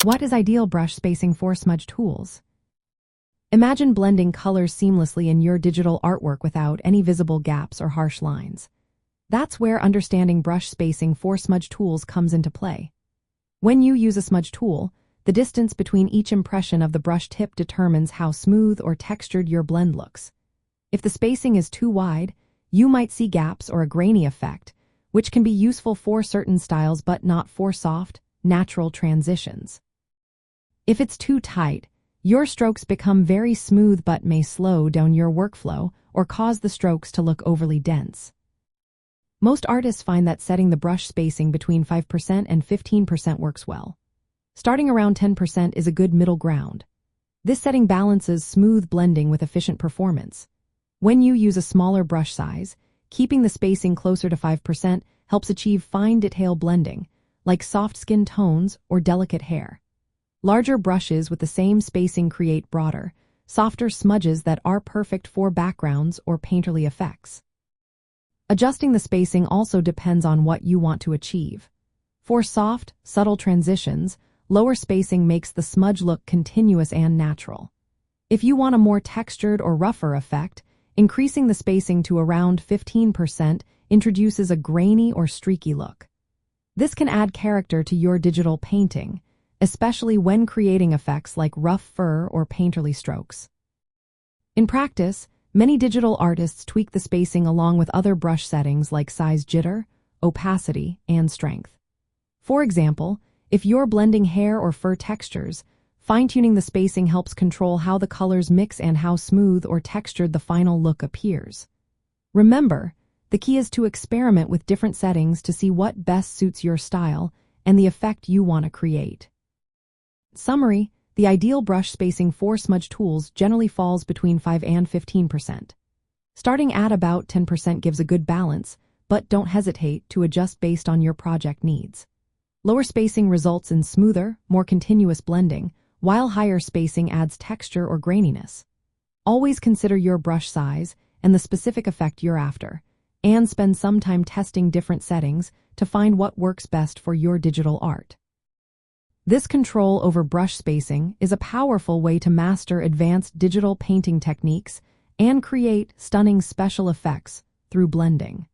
What is ideal brush spacing for Smudge tools? Imagine blending colors seamlessly in your digital artwork without any visible gaps or harsh lines. That's where understanding brush spacing for Smudge tools comes into play. When you use a Smudge tool, the distance between each impression of the brush tip determines how smooth or textured your blend looks. If the spacing is too wide, you might see gaps or a grainy effect, which can be useful for certain styles but not for soft, natural transitions. If it's too tight, your strokes become very smooth but may slow down your workflow or cause the strokes to look overly dense. Most artists find that setting the brush spacing between 5% and 15% works well. Starting around 10% is a good middle ground. This setting balances smooth blending with efficient performance. When you use a smaller brush size, keeping the spacing closer to 5% helps achieve fine detail blending, like soft skin tones or delicate hair. Larger brushes with the same spacing create broader, softer smudges that are perfect for backgrounds or painterly effects. Adjusting the spacing also depends on what you want to achieve. For soft, subtle transitions, lower spacing makes the smudge look continuous and natural. If you want a more textured or rougher effect, increasing the spacing to around 15% introduces a grainy or streaky look. This can add character to your digital painting, especially when creating effects like rough fur or painterly strokes. In practice, many digital artists tweak the spacing along with other brush settings like size jitter, opacity, and strength. For example, if you're blending hair or fur textures, fine-tuning the spacing helps control how the colors mix and how smooth or textured the final look appears. Remember, the key is to experiment with different settings to see what best suits your style and the effect you want to create. Summary: the ideal brush spacing for Smudge tools generally falls between 5 and 15%. Starting at about 10% gives a good balance, but don't hesitate to adjust based on your project needs. Lower spacing results in smoother, more continuous blending, while higher spacing adds texture or graininess. Always consider your brush size and the specific effect you're after, and spend some time testing different settings to find what works best for your digital art. This control over brush spacing is a powerful way to master advanced digital painting techniques and create stunning special effects through blending.